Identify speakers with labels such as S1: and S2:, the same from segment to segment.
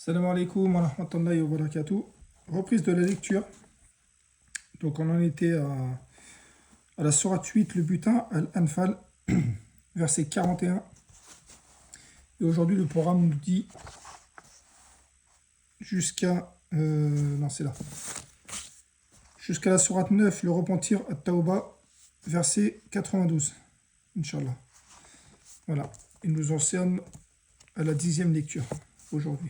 S1: Salam alaikum wa rahmatullahi wa barakatuh. Reprise de la lecture. Donc on en était à la sourate 8, le butin, Al-Anfal, verset 41. Et aujourd'hui le programme nous dit jusqu'à... non c'est là. Jusqu'à la sourate 9, le repentir, At-Tawbah, verset 92. Inch'Allah. Voilà. Il nous enseigne à la 10e lecture aujourd'hui.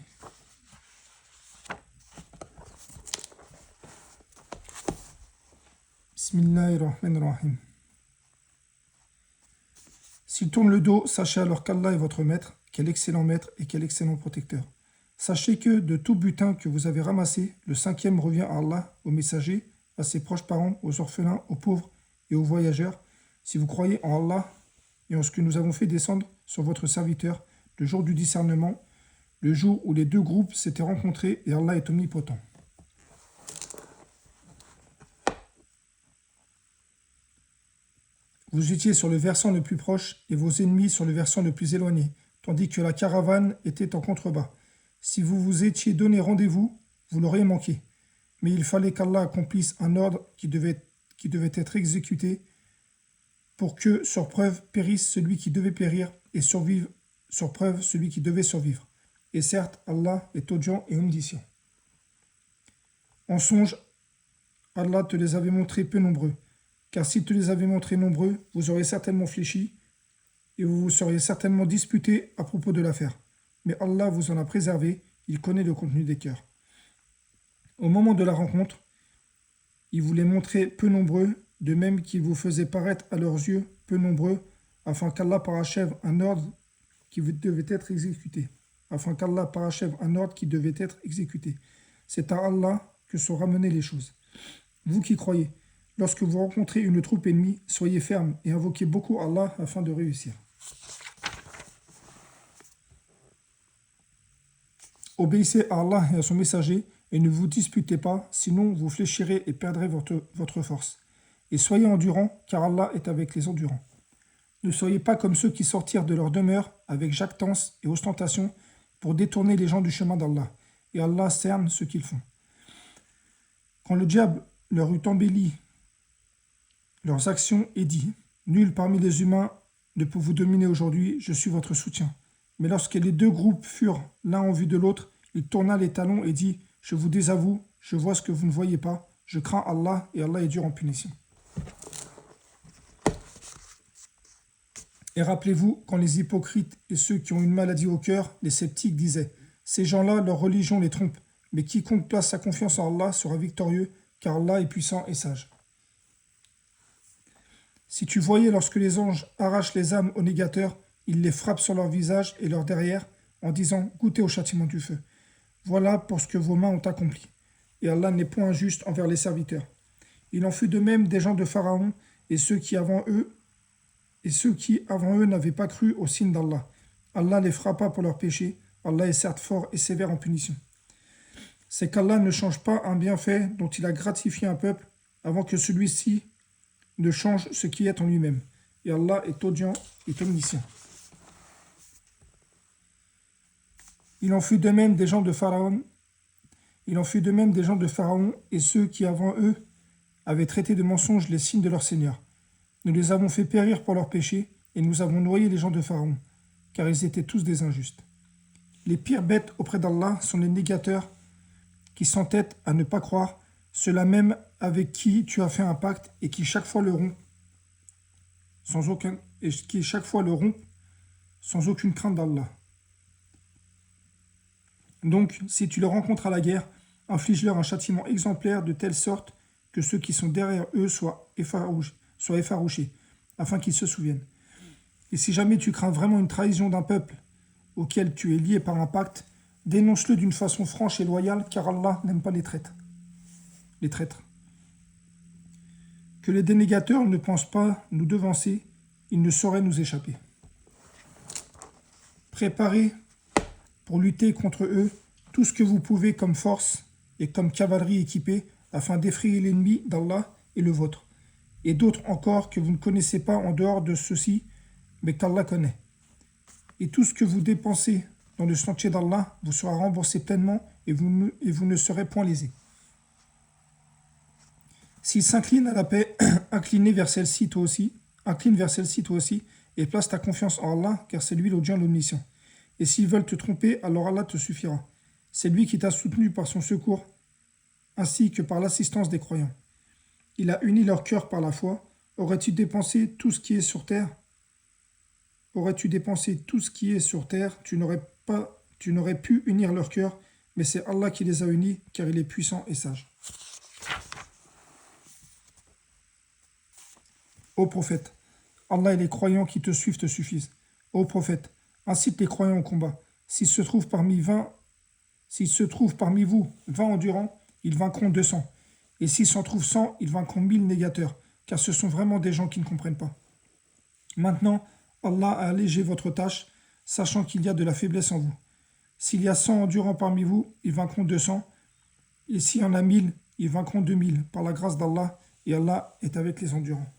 S1: Bismillahirrahmanirrahim. S'ils tournent le dos, sachez alors qu'Allah est votre maître, quel excellent maître et quel excellent protecteur. Sachez que de tout butin que vous avez ramassé, le 5e revient à Allah, aux messagers, à ses proches parents, aux orphelins, aux pauvres et aux voyageurs, si vous croyez en Allah et en ce que nous avons fait descendre sur votre serviteur, le jour du discernement, le jour où les deux groupes s'étaient rencontrés et Allah est omnipotent. Vous étiez sur le versant le plus proche et vos ennemis sur le versant le plus éloigné, tandis que la caravane était en contrebas. Si vous vous étiez donné rendez-vous, vous l'auriez manqué. Mais il fallait qu'Allah accomplisse un ordre qui devait être exécuté pour que, sur preuve, périsse celui qui devait périr et survive, sur preuve, celui qui devait survivre. Et certes, Allah est audient et omniscient. En songe, Allah te les avait montrés peu nombreux. Car s'il te les avait montrés nombreux, vous auriez certainement fléchi et vous vous seriez certainement disputé à propos de l'affaire. Mais Allah vous en a préservé, il connaît le contenu des cœurs. Au moment de la rencontre, il vous les montrait peu nombreux, de même qu'il vous faisait paraître à leurs yeux peu nombreux, afin qu'Allah parachève un ordre qui devait être exécuté. C'est à Allah que sont ramenées les choses. Vous qui croyez, lorsque vous rencontrez une troupe ennemie, soyez ferme et invoquez beaucoup Allah afin de réussir. Obéissez à Allah et à son messager et ne vous disputez pas, sinon vous fléchirez et perdrez votre force. Et soyez endurants, car Allah est avec les endurants. Ne soyez pas comme ceux qui sortirent de leur demeure avec jactance et ostentation pour détourner les gens du chemin d'Allah. Et Allah cerne ce qu'ils font. Quand le diable leur eut embelli leurs actions et dit « Nul parmi les humains ne peut vous dominer aujourd'hui, je suis votre soutien. » Mais lorsque les deux groupes furent l'un en vue de l'autre, il tourna les talons et dit « Je vous désavoue, je vois ce que vous ne voyez pas, je crains Allah et Allah est dur en punition. » Et rappelez-vous, quand les hypocrites et ceux qui ont une maladie au cœur, les sceptiques disaient « Ces gens-là, leur religion les trompe, mais quiconque place sa confiance en Allah sera victorieux, car Allah est puissant et sage. » Si tu voyais lorsque les anges arrachent les âmes aux négateurs, ils les frappent sur leur visage et leur derrière, en disant « Goûtez au châtiment du feu. » Voilà pour ce que vos mains ont accompli. Et Allah n'est point injuste envers les serviteurs. Il en fut de même des gens de Pharaon et ceux qui avant eux n'avaient pas cru au signe d'Allah. Allah les frappa pour leurs péchés. Allah est certes fort et sévère en punition. C'est qu'Allah ne change pas un bienfait dont il a gratifié un peuple avant que celui-ci ne change ce qui est en lui-même. Et Allah est audient et omniscient. Il en fut de même des gens de Pharaon et ceux qui avant eux avaient traité de mensonges les signes de leur Seigneur. Nous les avons fait périr pour leurs péchés et nous avons noyé les gens de Pharaon, car ils étaient tous des injustes. Les pires bêtes auprès d'Allah sont les négateurs qui s'entêtent à ne pas croire, ceux-là même avec qui tu as fait un pacte et qui chaque fois le rompent sans aucune crainte d'Allah. Donc, si tu les rencontres à la guerre, inflige-leur un châtiment exemplaire de telle sorte que ceux qui sont derrière eux soient effarouchés, afin qu'ils se souviennent. Et si jamais tu crains vraiment une trahison d'un peuple auquel tu es lié par un pacte, dénonce-le d'une façon franche et loyale, car Allah n'aime pas les traîtres. Que les dénégateurs ne pensent pas nous devancer, ils ne sauraient nous échapper. Préparez pour lutter contre eux tout ce que vous pouvez comme force et comme cavalerie équipée, afin d'effrayer l'ennemi d'Allah et le vôtre, et d'autres encore que vous ne connaissez pas en dehors de ceux-ci, mais qu'Allah connaît. Et tout ce que vous dépensez dans le sentier d'Allah vous sera remboursé pleinement et vous ne serez point lésés. S'ils s'inclinent à la paix, incline vers celle-ci toi aussi, et place ta confiance en Allah, car c'est lui l'audient, l'omniscient. Et s'ils veulent te tromper, alors Allah te suffira. C'est lui qui t'a soutenu par son secours, ainsi que par l'assistance des croyants. Il a uni leur cœur par la foi. Aurais-tu dépensé tout ce qui est sur terre, tu n'aurais pu unir leur cœur, mais c'est Allah qui les a unis, car il est puissant et sage. Ô prophète, Allah et les croyants qui te suivent te suffisent. Ô prophète, incite les croyants au combat. S'il se trouve parmi vous 20 endurants, ils vaincront 200. Et s'il s'en trouve 100, ils vaincront 1000 négateurs, car ce sont vraiment des gens qui ne comprennent pas. Maintenant, Allah a allégé votre tâche, sachant qu'il y a de la faiblesse en vous. S'il y a 100 endurants parmi vous, ils vaincront 200. Et s'il y en a 1000, ils vaincront 2000, par la grâce d'Allah, et Allah est avec les endurants.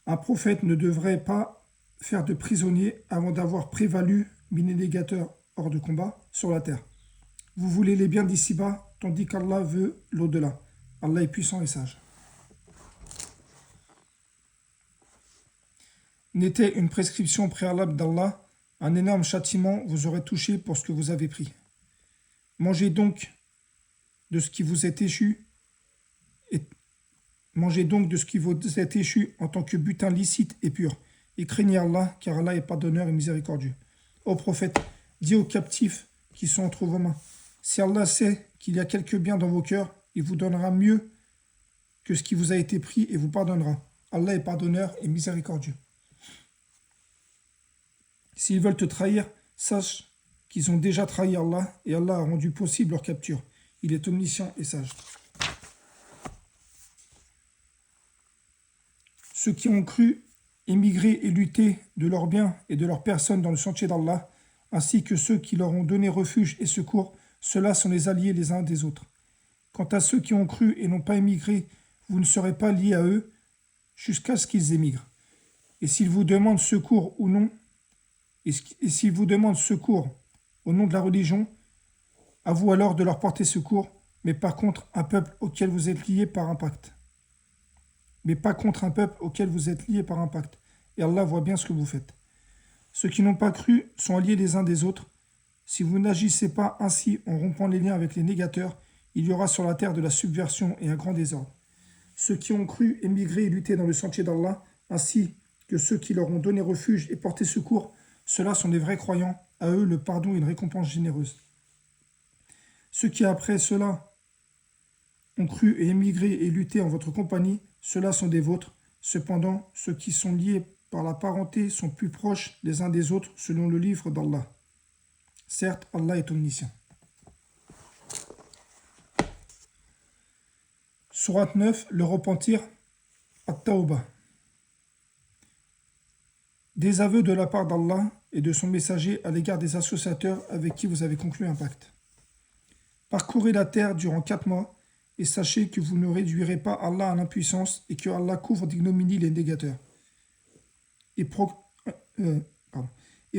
S1: Un prophète ne devrait pas faire de prisonniers avant d'avoir prévalu, mis les négateurs hors de combat, sur la terre. Vous voulez les biens d'ici-bas, tandis qu'Allah veut l'au-delà. Allah est puissant et sage. N'était une prescription préalable d'Allah, un énorme châtiment vous aurait touché pour ce que vous avez pris. Mangez donc de ce qui vous est échu, en tant que butin licite et pur, et craignez Allah, car Allah est pardonneur et miséricordieux. Ô prophète, dis aux captifs qui sont entre vos mains, si Allah sait qu'il y a quelque bien dans vos cœurs, il vous donnera mieux que ce qui vous a été pris et vous pardonnera. Allah est pardonneur et miséricordieux. S'ils veulent te trahir, sache qu'ils ont déjà trahi Allah et Allah a rendu possible leur capture. Il est omniscient et sage. Ceux qui ont cru, émigré et lutté de leurs biens et de leurs personnes dans le sentier d'Allah, ainsi que ceux qui leur ont donné refuge et secours, ceux-là sont les alliés les uns des autres. Quant à ceux qui ont cru et n'ont pas émigré, vous ne serez pas liés à eux jusqu'à ce qu'ils émigrent. Et s'ils vous demandent secours ou non, au nom de la religion, à vous alors de leur porter secours, mais par contre un peuple auquel vous êtes liés par un pacte. Et Allah voit bien ce que vous faites. Ceux qui n'ont pas cru sont alliés les uns des autres. Si vous n'agissez pas ainsi en rompant les liens avec les négateurs, il y aura sur la terre de la subversion et un grand désordre. Ceux qui ont cru, émigré et lutté dans le sentier d'Allah, ainsi que ceux qui leur ont donné refuge et porté secours, ceux-là sont des vrais croyants, à eux le pardon et une récompense généreuse. Ceux qui après cela ont cru et émigré et lutté en votre compagnie, ceux-là sont des vôtres. Cependant, ceux qui sont liés par la parenté sont plus proches les uns des autres selon le livre d'Allah. Certes, Allah est omniscient. Sourate 9, le repentir, At-Tawbah. Des aveux de la part d'Allah et de son messager à l'égard des associateurs avec qui vous avez conclu un pacte. Parcourez la terre durant 4 mois et sachez que vous ne réduirez pas Allah à l'impuissance et que Allah couvre d'ignominie les négateurs. Et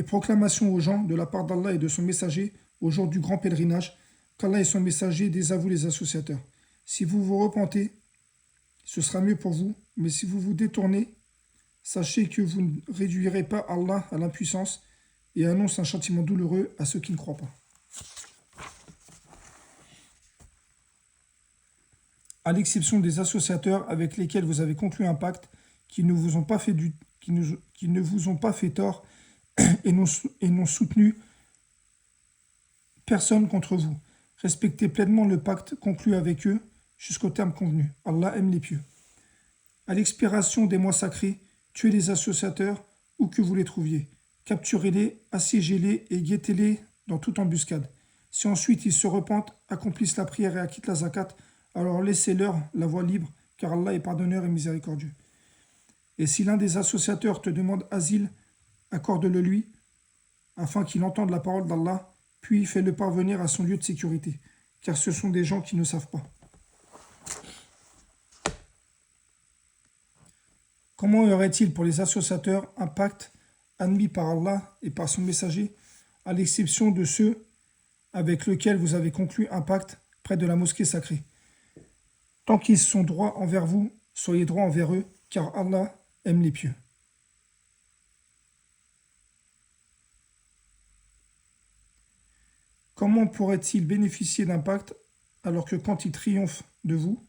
S1: proclamation aux gens de la part d'Allah et de son messager au jour du grand pèlerinage qu'Allah et son messager désavouent les associateurs. Si vous vous repentez, ce sera mieux pour vous, mais si vous vous détournez, sachez que vous ne réduirez pas Allah à l'impuissance et annonce un châtiment douloureux à ceux qui ne croient pas. À l'exception des associateurs avec lesquels vous avez conclu un pacte, qui ne vous ont pas fait tort et n'ont soutenu personne contre vous. Respectez pleinement le pacte conclu avec eux jusqu'au terme convenu. Allah aime les pieux. À l'expiration des mois sacrés, tuez les associateurs où que vous les trouviez. Capturez-les, assiégez-les et guettez-les dans toute embuscade. Si ensuite ils se repentent, accomplissent la prière et acquittent la zakat, alors laissez-leur la voie libre, car Allah est pardonneur et miséricordieux. Et si l'un des associateurs te demande asile, accorde-le lui, afin qu'il entende la parole d'Allah, puis fais-le parvenir à son lieu de sécurité, car ce sont des gens qui ne savent pas. Comment y aurait-il pour les associateurs un pacte admis par Allah et par son messager, à l'exception de ceux avec lesquels vous avez conclu un pacte près de la mosquée sacrée. Tant qu'ils sont droits envers vous, soyez droits envers eux, car Allah aime les pieux. Comment pourrait-il bénéficier d'un pacte alors que quand il triomphe de vous,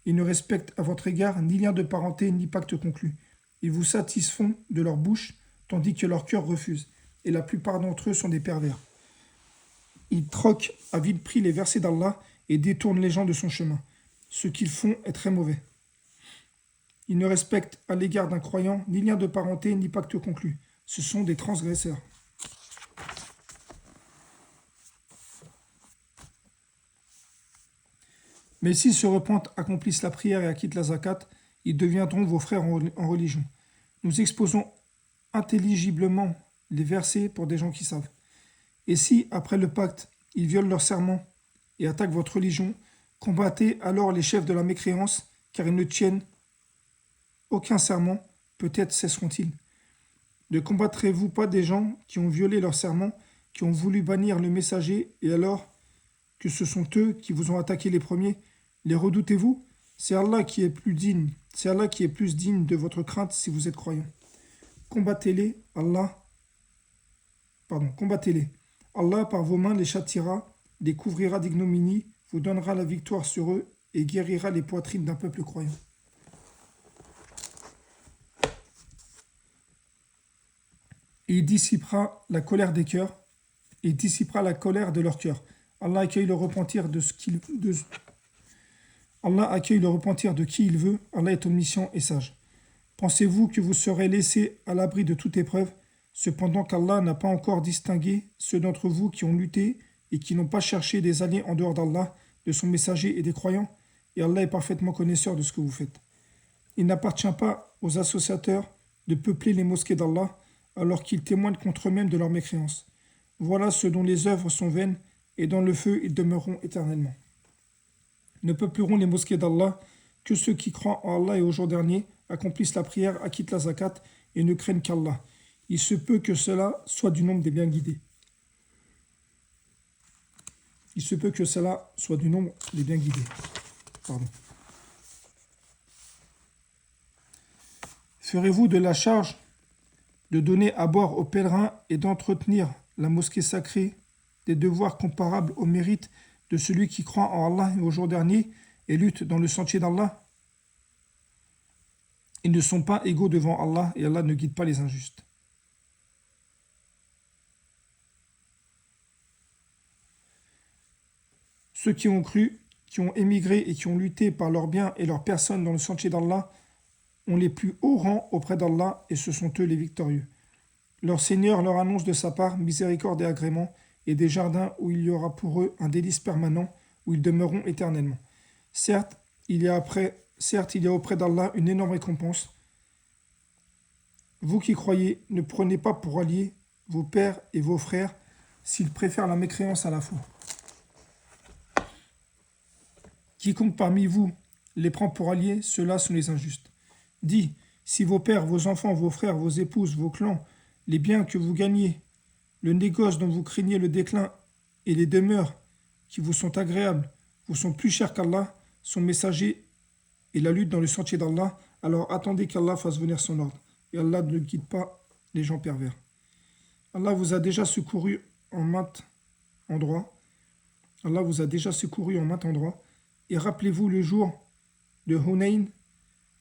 S1: ils ne respectent à votre égard ni lien de parenté ni pacte conclu. Ils vous satisfont de leur bouche, tandis que leur cœur refuse, et la plupart d'entre eux sont des pervers. Ils troquent à vil prix les versets d'Allah et détournent les gens de son chemin. Ce qu'ils font est très mauvais. Ils ne respectent à l'égard d'un croyant ni lien de parenté ni pacte conclu. Ce sont des transgresseurs. Mais s'ils se repentent, accomplissent la prière et acquittent la zakat, ils deviendront vos frères en religion. Nous exposons intelligiblement les versets pour des gens qui savent. Et si, après le pacte, ils violent leur serment et attaquent votre religion, combattez alors les chefs de la mécréance, car ils ne tiennent aucun serment, peut-être cesseront-ils. Ne combattrez-vous pas des gens qui ont violé leur serment, qui ont voulu bannir le messager, et alors que ce sont eux qui vous ont attaqué les premiers, les redoutez-vous? C'est Allah qui est plus digne, c'est Allah qui est plus digne de votre crainte si vous êtes croyants. Combattez-les, combattez-les. Allah par vos mains les châtiera, les couvrira d'ignominie, vous donnera la victoire sur eux et guérira les poitrines d'un peuple croyant. Et il dissipera la colère des cœurs, et il dissipera la colère de leurs cœurs. Allah accueille le repentir de Allah accueille le repentir de qui il veut. Allah est omniscient et sage. Pensez-vous que vous serez laissés à l'abri de toute épreuve, cependant qu'Allah n'a pas encore distingué ceux d'entre vous qui ont lutté et qui n'ont pas cherché des alliés en dehors d'Allah, de son messager et des croyants, et Allah est parfaitement connaisseur de ce que vous faites. Il n'appartient pas aux associateurs de peupler les mosquées d'Allah, alors qu'ils témoignent contre eux-mêmes de leur mécréance. Voilà ce dont les œuvres sont vaines, et dans le feu ils demeureront éternellement. Ne peupleront les mosquées d'Allah que ceux qui croient en Allah et au jour dernier, accomplissent la prière, acquittent la zakat et ne craignent qu'Allah. Il se peut que cela soit du nombre des bien guidés. Il se peut que cela soit du nombre des bien guidés. Ferez-vous de la charge de donner à boire aux pèlerins et d'entretenir la mosquée sacrée des devoirs comparables au mérite de celui qui croit en Allah et au jour dernier et lutte dans le sentier d'Allah? Ils ne sont pas égaux devant Allah et Allah ne guide pas les injustes. Ceux qui ont cru, qui ont émigré et qui ont lutté par leurs biens et leurs personnes dans le sentier d'Allah ont les plus hauts rangs auprès d'Allah et ce sont eux les victorieux. Leur Seigneur leur annonce de sa part miséricorde et agrément et des jardins où il y aura pour eux un délice permanent où ils demeureront éternellement. Certes, il y a auprès d'Allah une énorme récompense. Vous qui croyez, ne prenez pas pour alliés vos pères et vos frères s'ils préfèrent la mécréance à la foi. Quiconque parmi vous les prend pour alliés, ceux-là sont les injustes. Dis, si vos pères, vos enfants, vos frères, vos épouses, vos clans, les biens que vous gagnez, le négoce dont vous craignez le déclin et les demeures qui vous sont agréables vous sont plus chers qu'Allah, son messager et la lutte dans le sentier d'Allah, alors attendez qu'Allah fasse venir son ordre. Et Allah ne guide pas les gens pervers. Allah vous a déjà secouru en maint endroit. Allah vous a déjà secouru en maint endroit. Et rappelez-vous le jour de Hunayn,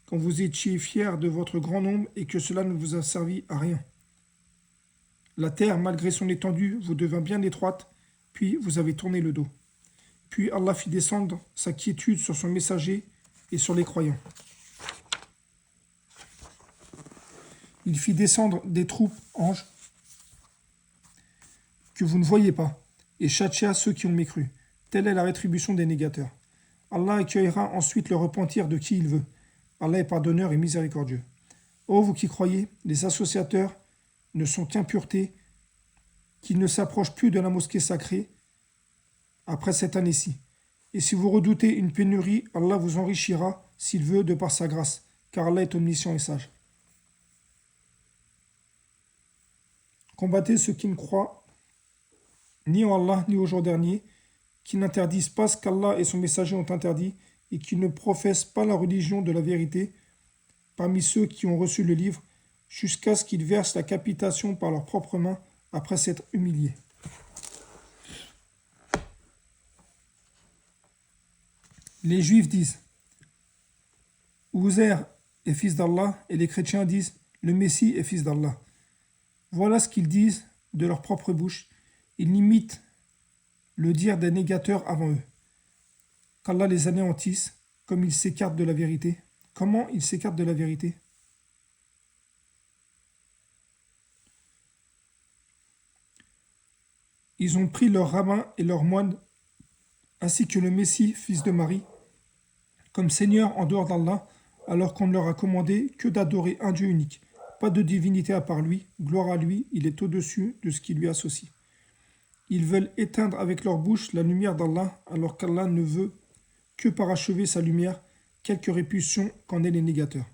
S1: quand vous étiez fiers de votre grand nombre et que cela ne vous a servi à rien. La terre, malgré son étendue, vous devint bien étroite, puis vous avez tourné le dos. Puis Allah fit descendre sa quiétude sur son messager et sur les croyants. Il fit descendre des troupes anges que vous ne voyez pas, et châtia ceux qui ont mécru. Telle est la rétribution des négateurs. Allah accueillera ensuite le repentir de qui il veut. Allah est pardonneur et miséricordieux. Ô vous qui croyez, les associateurs ne sont qu'impuretés, qui ne s'approchent plus de la mosquée sacrée après cette année-ci. Et si vous redoutez une pénurie, Allah vous enrichira s'il veut de par sa grâce, car Allah est omniscient et sage. Combattez ceux qui ne croient ni en Allah ni au jour dernier, qui n'interdisent pas ce qu'Allah et son messager ont interdit et qui ne professent pas la religion de la vérité parmi ceux qui ont reçu le livre, jusqu'à ce qu'ils versent la capitation par leurs propres mains après s'être humiliés. Les Juifs disent Uzair est fils d'Allah et les chrétiens disent le Messie est fils d'Allah. Voilà ce qu'ils disent de leur propre bouche. Ils imitent le dire des négateurs avant eux. Qu'Allah les anéantisse, comme ils s'écartent de la vérité. Comment ils s'écartent de la vérité? Ils ont pris leurs rabbins et leurs moines, ainsi que le Messie, fils de Marie, comme Seigneur en dehors d'Allah, alors qu'on ne leur a commandé que d'adorer un Dieu unique. Pas de divinité à part lui, gloire à lui, il est au-dessus de ce qui lui associe. Ils veulent éteindre avec leur bouche la lumière d'Allah, alors qu'Allah ne veut que parachever sa lumière, quelque répulsion qu'en aient les négateurs.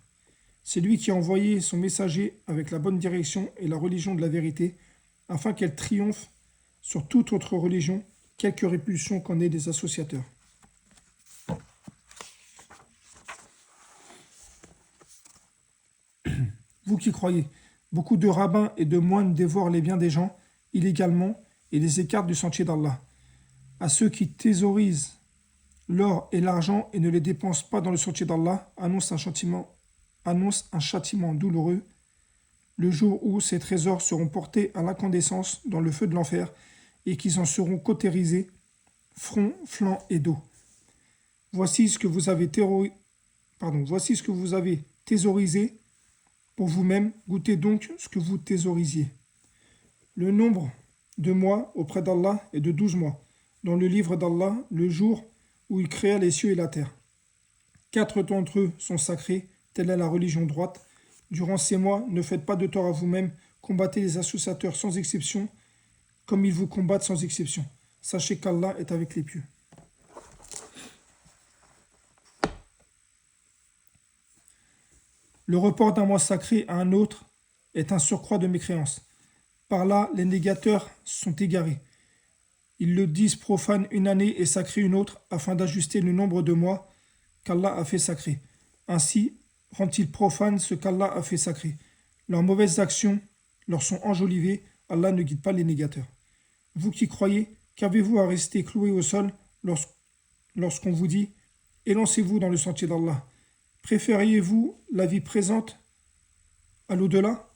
S1: C'est lui qui a envoyé son messager avec la bonne direction et la religion de la vérité, afin qu'elle triomphe sur toute autre religion, quelque répulsion qu'en aient les associateurs. Vous qui croyez, beaucoup de rabbins et de moines dévorent les biens des gens illégalement et les écartent du sentier d'Allah. À ceux qui thésaurisent l'or et l'argent et ne les dépensent pas dans le sentier d'Allah, annonce un châtiment douloureux, le jour où ces trésors seront portés à l'incandescence dans le feu de l'enfer et qu'ils en seront cautérisés, front, flanc et dos. Voici ce que vous avez thésaurisé pour vous-même, goûtez donc ce que vous thésaurisiez. Le nombre de mois auprès d'Allah est de 12 mois, dans le livre d'Allah, le jour où il créa les cieux et la terre. 4 d'entre eux sont sacrés, telle est la religion droite. Durant ces mois, ne faites pas de tort à vous-même, combattez les associateurs sans exception, comme ils vous combattent sans exception. Sachez qu'Allah est avec les pieux. Le report d'un mois sacré à un autre est un surcroît de mécréance. Par là, les négateurs sont égarés. Ils le disent profane une année et sacré une autre, afin d'ajuster le nombre de mois qu'Allah a fait sacré. Ainsi rend-il profane ce qu'Allah a fait sacré. Leurs mauvaises actions leur sont enjolivées, Allah ne guide pas les négateurs. Vous qui croyez, qu'avez-vous à rester cloué au sol lorsqu'on vous dit « Élancez-vous dans le sentier d'Allah » Préfériez-vous la vie présente à l'au-delà?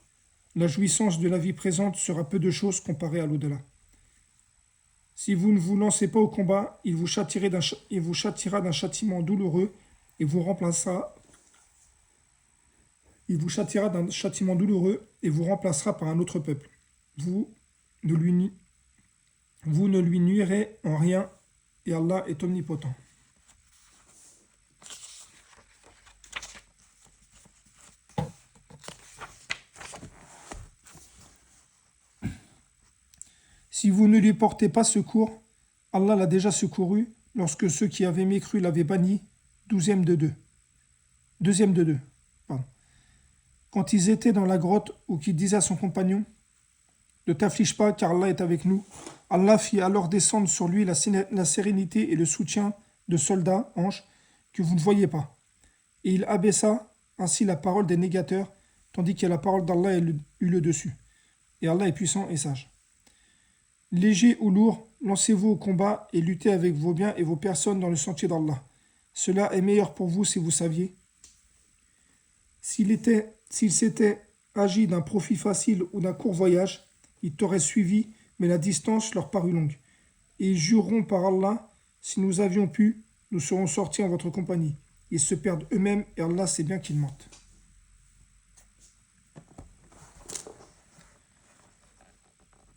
S1: La jouissance de la vie présente sera peu de choses comparée à l'au-delà. Si vous ne vous lancez pas au combat, il vous châtiera d'un châtiment douloureux et vous remplacera par un autre peuple. Vous ne lui nuirez en rien et Allah est omnipotent. Si vous ne lui portez pas secours, Allah l'a déjà secouru lorsque ceux qui avaient mécru l'avaient banni, deuxième de deux. Pardon. Quand ils étaient dans la grotte ou qu'il disait à son compagnon « Ne t'afflige pas car Allah est avec nous », Allah fit alors descendre sur lui la sérénité et le soutien de soldats, anges, que vous ne voyez pas. Et il abaissa ainsi la parole des négateurs, tandis que la parole d'Allah eut le dessus. Et Allah est puissant et sage. Léger ou lourd, lancez-vous au combat et luttez avec vos biens et vos personnes dans le sentier d'Allah. Cela est meilleur pour vous si vous saviez. S'il s'était agi d'un profit facile ou d'un court voyage, ils t'auraient suivi, mais la distance leur parut longue. Et ils jureront par Allah, si nous avions pu, nous serons sortis en votre compagnie. Ils se perdent eux-mêmes et Allah sait bien qu'ils mentent.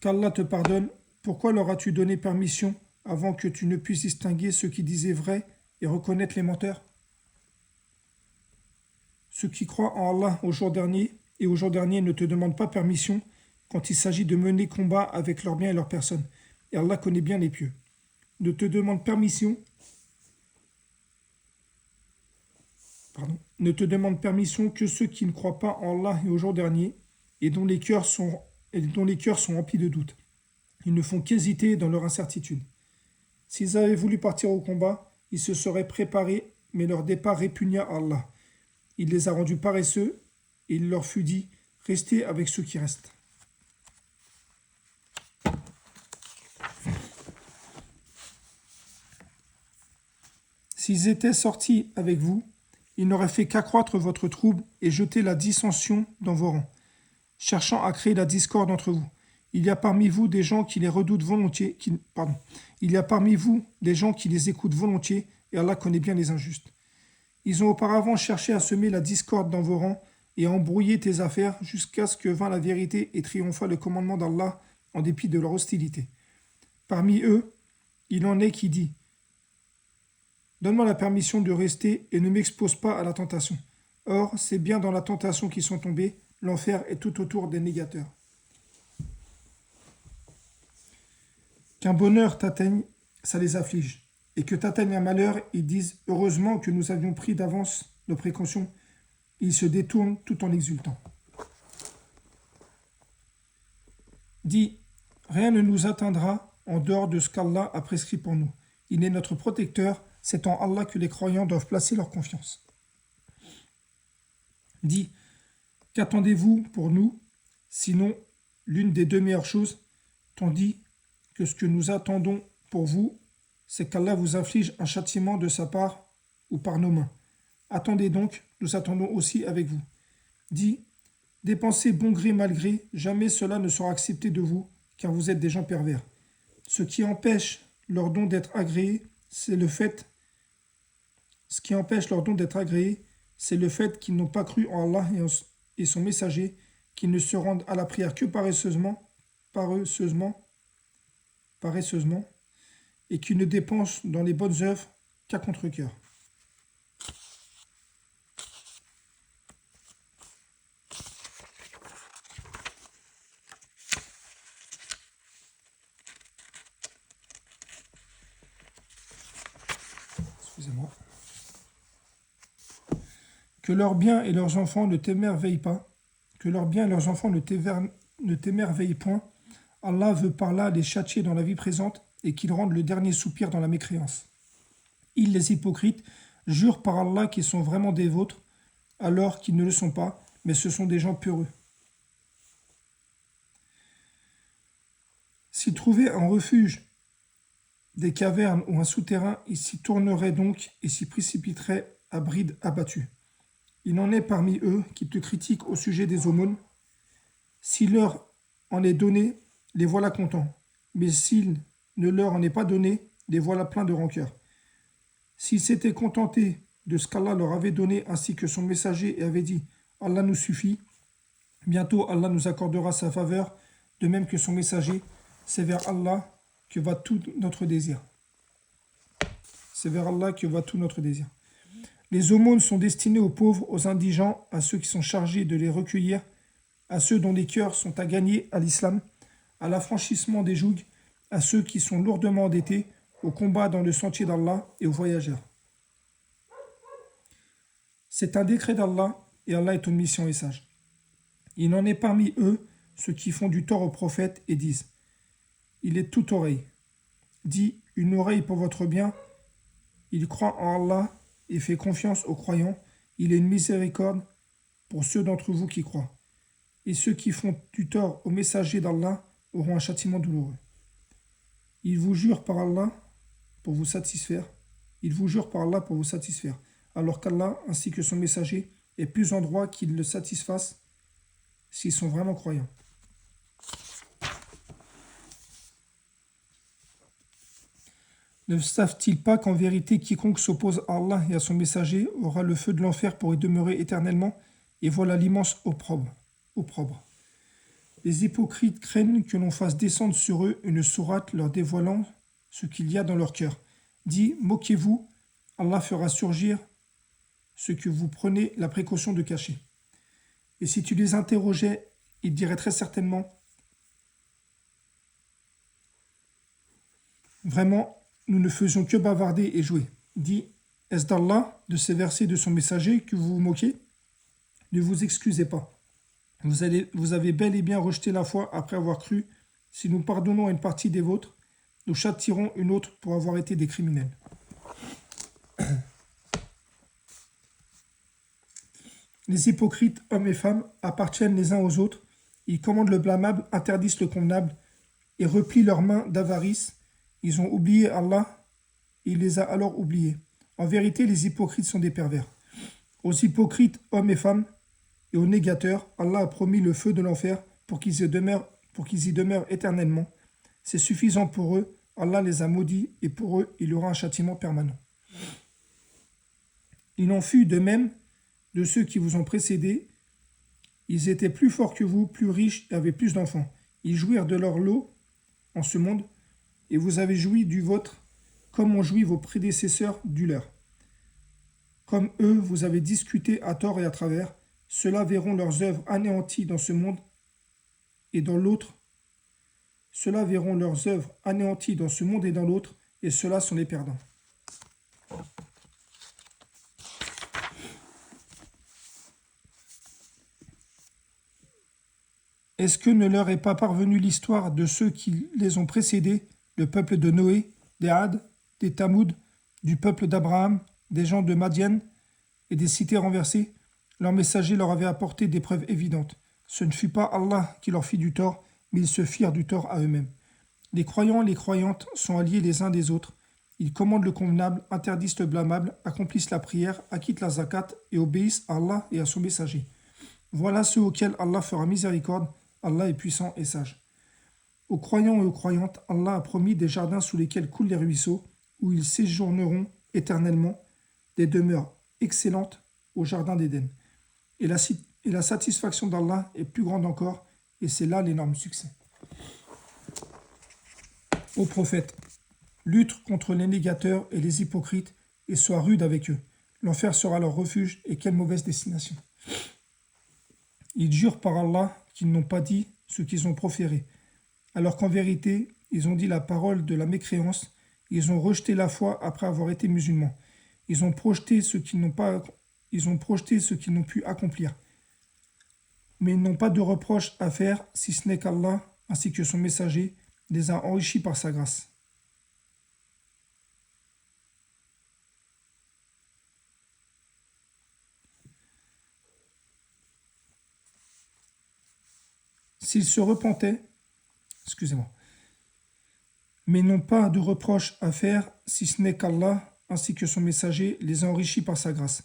S1: Qu'Allah te pardonne, pourquoi leur as-tu donné permission avant que tu ne puisses distinguer ceux qui disaient vrai et reconnaître les menteurs? Ceux qui croient en Allah au jour dernier et au jour dernier ne te demandent pas permission quand il s'agit de mener combat avec leurs biens et leurs personnes. Et Allah connaît bien les pieux. Ne te demande permission que ceux qui ne croient pas en Allah et au jour dernier et dont les cœurs sont et dont les cœurs sont remplis de doutes. Ils ne font qu'hésiter dans leur incertitude. S'ils avaient voulu partir au combat, ils se seraient préparés, mais leur départ répugna Allah. Il les a rendus paresseux, et il leur fut dit, restez avec ceux qui restent. S'ils étaient sortis avec vous, ils n'auraient fait qu'accroître votre trouble et jeter la dissension dans vos rangs, cherchant à créer la discorde entre vous. Il y a parmi vous des gens qui les redoutent volontiers, Il y a parmi vous des gens qui les écoutent volontiers, et Allah connaît bien les injustes. Ils ont auparavant cherché à semer la discorde dans vos rangs et à embrouiller tes affaires jusqu'à ce que vint la vérité et triompha le commandement d'Allah en dépit de leur hostilité. Parmi eux, il en est qui dit « Donne-moi la permission de rester et ne m'expose pas à la tentation. » Or, c'est bien dans la tentation qu'ils sont tombés, l'enfer est tout autour des négateurs. Qu'un bonheur t'atteigne, ça les afflige. Et que t'atteigne un malheur, ils disent « Heureusement que nous avions pris d'avance nos précautions. » Ils se détournent tout en exultant. Dis, rien ne nous atteindra en dehors de ce qu'Allah a prescrit pour nous. Il est notre protecteur, c'est en Allah que les croyants doivent placer leur confiance. Dis, qu'attendez-vous pour nous, sinon l'une des deux meilleures choses, tandis que ce que nous attendons pour vous, c'est qu'Allah vous inflige un châtiment de sa part ou par nos mains. Attendez donc, nous attendons aussi avec vous. Dis, dépensez bon gré mal gré, jamais cela ne sera accepté de vous, car vous êtes des gens pervers. Ce qui empêche leur don d'être agréé, c'est le fait qu'ils n'ont pas cru en Allah et son messager, qu'ils ne se rendent à la prière que paresseusement, et qu'ils ne dépensent dans les bonnes œuvres qu'à contre-cœur. Excusez-moi. Que leurs biens et leurs enfants ne t'émerveillent pas, que leurs biens et leurs enfants ne t'émerveillent point. Allah veut par là les châtier dans la vie présente et qu'ils rendent le dernier soupir dans la mécréance. Ils, les hypocrites, jurent par Allah qu'ils sont vraiment des vôtres, alors qu'ils ne le sont pas, mais ce sont des gens peureux. S'ils trouvaient un refuge, des cavernes ou un souterrain, ils s'y tourneraient donc et s'y précipiteraient à bride abattue. Il en est parmi eux qui te critiquent au sujet des aumônes. S'il leur en est donné, les voilà contents. Mais s'il ne leur en est pas donné, les voilà pleins de rancœur. S'ils s'étaient contentés de ce qu'Allah leur avait donné ainsi que son messager et avait dit « Allah nous suffit », bientôt Allah nous accordera sa faveur, de même que son messager, c'est vers Allah que va tout notre désir. C'est vers Allah que va tout notre désir. Les aumônes sont destinées aux pauvres, aux indigents, à ceux qui sont chargés de les recueillir, à ceux dont les cœurs sont à gagner à l'islam, à l'affranchissement des jougs, à ceux qui sont lourdement endettés, au combat dans le sentier d'Allah et aux voyageurs. C'est un décret d'Allah et Allah est omniscient et sage. Il en est parmi eux ceux qui font du tort au prophète et disent « Il est toute oreille ». Dit « Une oreille pour votre bien ». Il croit en Allah et fait confiance aux croyants. Il est une miséricorde pour ceux d'entre vous qui croient. Et ceux qui font du tort au messager d'Allah auront un châtiment douloureux. Ils vous jurent par Allah pour vous satisfaire. Alors qu'Allah ainsi que son messager est plus en droit qu'ils le satisfassent s'ils sont vraiment croyants. Ne savent-ils pas qu'en vérité quiconque s'oppose à Allah et à son messager aura le feu de l'enfer pour y demeurer éternellement, et voilà l'immense opprobre. Les hypocrites craignent que l'on fasse descendre sur eux une sourate leur dévoilant ce qu'il y a dans leur cœur. Dis, moquez-vous, Allah fera surgir ce que vous prenez la précaution de cacher. Et si tu les interrogeais, ils diraient très certainement, vraiment, nous ne faisions que bavarder et jouer. Dis, est-ce d'Allah, de ces versets de son messager, que vous vous moquez? Ne vous excusez pas. Vous avez bel et bien rejeté la foi après avoir cru. Si nous pardonnons à une partie des vôtres, nous châtierons une autre pour avoir été des criminels. Les hypocrites, hommes et femmes, appartiennent les uns aux autres. Ils commandent le blâmable, interdisent le convenable et replient leurs mains d'avarice. Ils ont oublié Allah et il les a alors oubliés. En vérité, les hypocrites sont des pervers. Aux hypocrites, hommes et femmes, et aux négateurs, Allah a promis le feu de l'enfer pour qu'ils y demeurent éternellement. C'est suffisant pour eux, Allah les a maudits et pour eux, il y aura un châtiment permanent. Il en fut de même de ceux qui vous ont précédés. Ils étaient plus forts que vous, plus riches et avaient plus d'enfants. Ils jouirent de leur lot en ce monde et vous avez joui du vôtre comme ont joui vos prédécesseurs du leur. Comme eux, vous avez discuté à tort et à travers. Ceux-là verront leurs œuvres anéanties dans ce monde et dans l'autre. Ceux-là verront leurs œuvres anéanties dans ce monde et dans l'autre, et ceux-là sont les perdants. Est-ce que ne leur est pas parvenue l'histoire de ceux qui les ont précédés, le peuple de Noé, des Had, des Tamoud, du peuple d'Abraham, des gens de Madian et des cités renversées? Leurs messagers leur avaient apporté des preuves évidentes. Ce ne fut pas Allah qui leur fit du tort, mais ils se firent du tort à eux-mêmes. Les croyants et les croyantes sont alliés les uns des autres. Ils commandent le convenable, interdisent le blâmable, accomplissent la prière, acquittent la zakat et obéissent à Allah et à son messager. Voilà ceux auxquels Allah fera miséricorde. Allah est puissant et sage. Aux croyants et aux croyantes, Allah a promis des jardins sous lesquels coulent les ruisseaux, où ils séjourneront éternellement, des demeures excellentes au jardin d'Éden. Et la satisfaction d'Allah est plus grande encore, et c'est là l'énorme succès. Ô prophète, lutte contre les négateurs et les hypocrites, et sois rude avec eux. L'enfer sera leur refuge, et quelle mauvaise destination. Ils jurent par Allah qu'ils n'ont pas dit ce qu'ils ont proféré, alors qu'en vérité, ils ont dit la parole de la mécréance, ils ont rejeté la foi après avoir été musulmans. Ils ont projeté ce qu'ils n'ont pu accomplir. Mais ils n'ont pas de reproche à faire, si ce n'est qu'Allah, ainsi que son messager, les a enrichis par sa grâce. S'ils se repentaient, mais n'ont pas de reproche à faire, si ce n'est qu'Allah, ainsi que son messager, les a enrichis par sa grâce.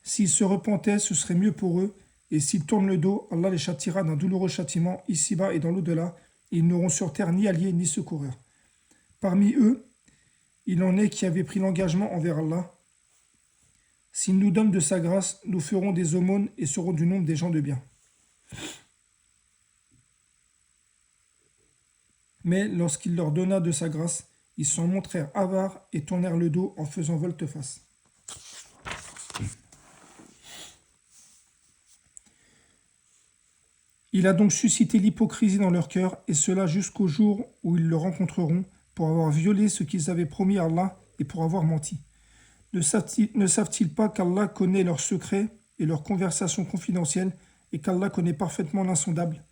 S1: S'ils se repentaient, ce serait mieux pour eux, et s'ils tournent le dos, Allah les châtiera d'un douloureux châtiment, ici-bas et dans l'au-delà, et ils n'auront sur terre ni alliés ni secoureurs. Parmi eux, il en est qui avaient pris l'engagement envers Allah. S'il nous donne de sa grâce, nous ferons des aumônes et serons du nombre des gens de bien. Mais lorsqu'il leur donna de sa grâce, ils s'en montrèrent avares et tournèrent le dos en faisant volte-face. Il a donc suscité l'hypocrisie dans leur cœur, et cela jusqu'au jour où ils le rencontreront, pour avoir violé ce qu'ils avaient promis à Allah et pour avoir menti. Ne savent-ils pas qu'Allah connaît leurs secrets et leurs conversations confidentielles, et qu'Allah connaît parfaitement l'insondable?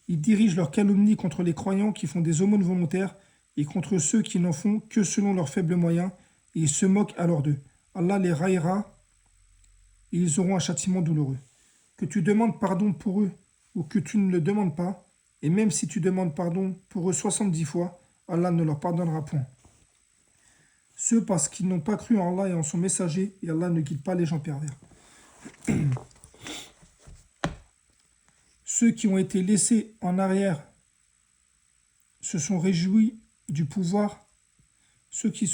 S1: Ils dirigent leurs calomnies contre les croyants qui font des aumônes volontaires et contre ceux qui n'en font que selon leurs faibles moyens, et ils se moquent alors d'eux. Allah les raillera et ils auront un châtiment douloureux. Que tu demandes pardon pour eux ou que tu ne le demandes pas, et même si tu demandes pardon pour eux 70 fois, Allah ne leur pardonnera point. Ce parce qu'ils n'ont pas cru en Allah et en son messager, et Allah ne guide pas les gens pervers. Ceux qui ont été laissés en arrière se sont réjouis du pouvoir. Ceux qui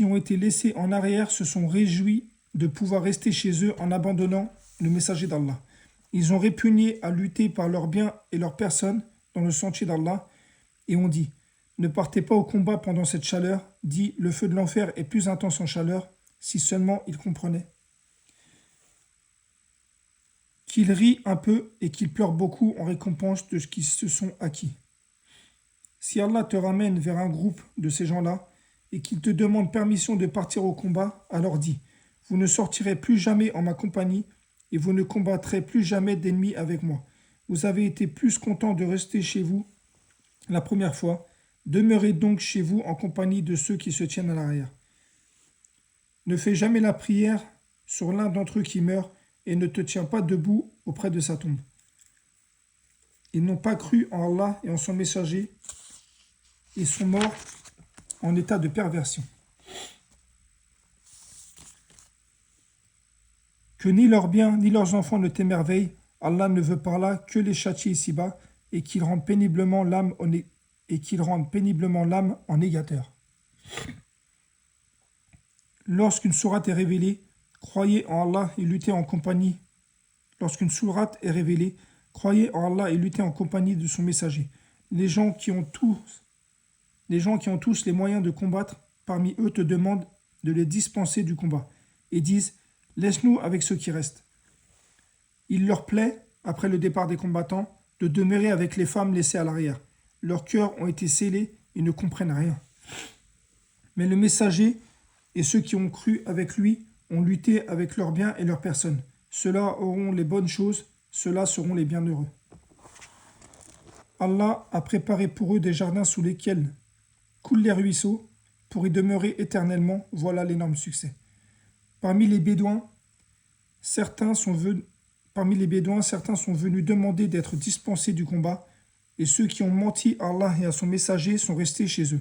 S1: ont été laissés en arrière se sont réjouis de pouvoir rester chez eux en abandonnant le messager d'Allah. Ils ont répugné à lutter par leurs biens et leurs personnes dans le sentier d'Allah et ont dit: ne partez pas au combat pendant cette chaleur, dit le feu de l'enfer est plus intense en chaleur, si seulement ils comprenaient. Qu'ils rient un peu et qu'ils pleurent beaucoup en récompense de ce qu'ils se sont acquis. Si Allah te ramène vers un groupe de ces gens-là et qu'il te demande permission de partir au combat, alors dis: vous ne sortirez plus jamais en ma compagnie et vous ne combattrez plus jamais d'ennemis avec moi. Vous avez été plus content de rester chez vous la première fois. Demeurez donc chez vous en compagnie de ceux qui se tiennent à l'arrière. Ne fais jamais la prière sur l'un d'entre eux qui meurt et ne te tiens pas debout auprès de sa tombe. Ils n'ont pas cru en Allah et en son messager et sont morts en état de perversion. Que ni leurs biens ni leurs enfants ne t'émerveillent, Allah ne veut par là que les châtier ici-bas et qu'il rende péniblement l'âme en négateur. Lorsqu'une sourate est révélée, croyez en Allah et luttez en compagnie. Lorsqu'une sourate est révélée, croyez en Allah et luttez en compagnie de son messager. Les gens qui ont tous les moyens de combattre, parmi eux te demandent de les dispenser du combat et disent « Laisse-nous avec ceux qui restent ». Il leur plaît, après le départ des combattants, de demeurer avec les femmes laissées à l'arrière. Leurs cœurs ont été scellés et ne comprennent rien. Mais le messager et ceux qui ont cru avec lui ont lutté avec leurs biens et leurs personnes. Ceux-là auront les bonnes choses, ceux-là seront les bienheureux. Allah a préparé pour eux des jardins sous lesquels coulent les ruisseaux pour y demeurer éternellement. Voilà l'énorme succès. Parmi les Bédouins, certains sont venus demander d'être dispensés du combat, et ceux qui ont menti à Allah et à son messager sont restés chez eux.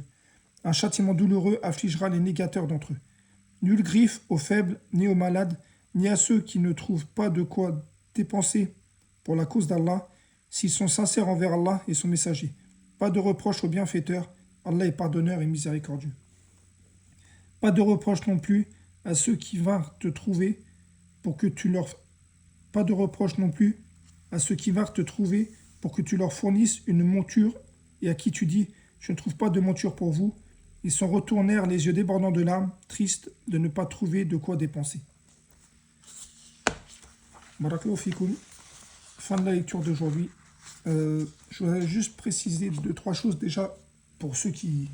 S1: Un châtiment douloureux affligera les négateurs d'entre eux. Nul griffe aux faibles, ni aux malades, ni à ceux qui ne trouvent pas de quoi dépenser pour la cause d'Allah, s'ils sont sincères envers Allah et son messager. Pas de reproche aux bienfaiteurs, Allah est pardonneur et miséricordieux. Pas de reproche non plus à ceux qui vinrent te trouver pour que tu leur fournisses une monture et à qui tu dis « Je ne trouve pas de monture pour vous ». Ils s'en retournèrent les yeux débordants de larmes, tristes de ne pas trouver de quoi dépenser. Barakallahu fikoum. Fin de la lecture d'aujourd'hui. Je voudrais juste préciser 2-3 choses déjà pour ceux qui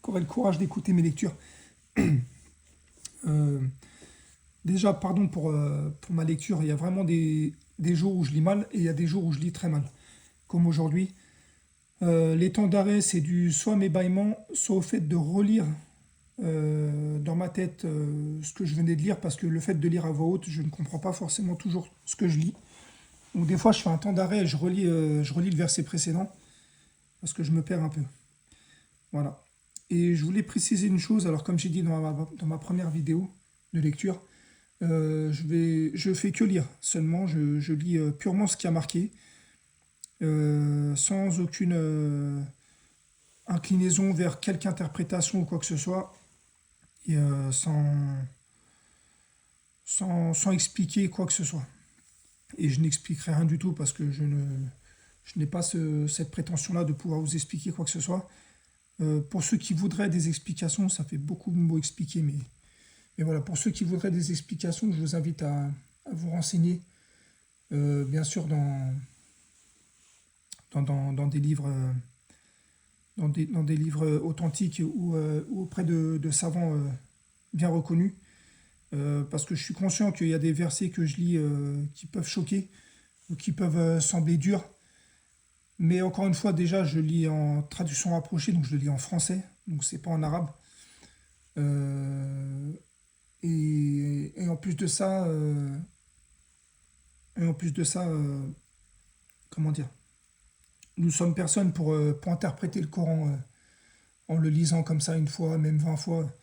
S1: auraient le courage d'écouter mes lectures. Déjà, pardon pour ma lecture, il y a vraiment des jours où je lis mal et il y a des jours où je lis très mal, comme aujourd'hui. Les temps d'arrêt, c'est dû soit à mes bâillements, soit au fait de relire dans ma tête ce que je venais de lire, parce que le fait de lire à voix haute, je ne comprends pas forcément toujours ce que je lis. Donc des fois, je fais un temps d'arrêt et je relis le verset précédent, parce que je me perds un peu. Voilà. Et je voulais préciser une chose, alors comme j'ai dit dans ma première vidéo de lecture, je fais que lire seulement, je lis purement ce qui a marqué, sans aucune inclinaison vers quelque interprétation ou quoi que ce soit, et sans expliquer quoi que ce soit. Et je n'expliquerai rien du tout parce que je n'ai pas cette prétention-là de pouvoir vous expliquer quoi que ce soit. Pour ceux qui voudraient des explications, ça fait beaucoup de mots expliquer, mais voilà, pour ceux qui voudraient des explications, je vous invite à vous renseigner, bien sûr, dans des livres, dans des livres authentiques ou auprès de savants bien reconnus, parce que je suis conscient qu'il y a des versets que je lis qui peuvent choquer ou qui peuvent sembler durs. Mais encore une fois, déjà, je lis en traduction rapprochée, donc je le lis en français, donc c'est pas en arabe. Et en plus de ça, comment dire, nous sommes personne pour interpréter le Coran en le lisant comme ça une fois, même 20 fois.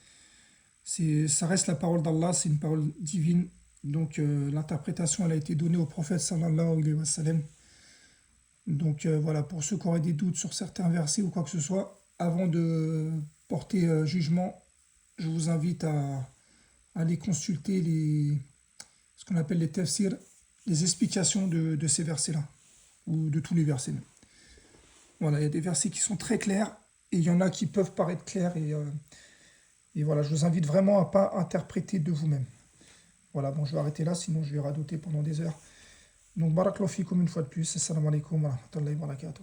S1: Ça reste la parole d'Allah, c'est une parole divine. Donc l'interprétation, elle a été donnée au prophète sallallahu alayhi wa sallam. Donc voilà, pour ceux qui auraient des doutes sur certains versets ou quoi que ce soit, avant de porter jugement, je vous invite à aller consulter ce qu'on appelle les tafsirs, les explications de ces versets-là, ou de tous les versets. Voilà, il y a des versets qui sont très clairs, et il y en a qui peuvent paraître clairs, et voilà, je vous invite vraiment à ne pas interpréter de vous-même. Voilà, bon, je vais arrêter là, sinon je vais radoter pendant des heures. Donc, barakallahu fikoum une fois de plus. Assalamu alaikum wa rahmatullahi wa barakatuh.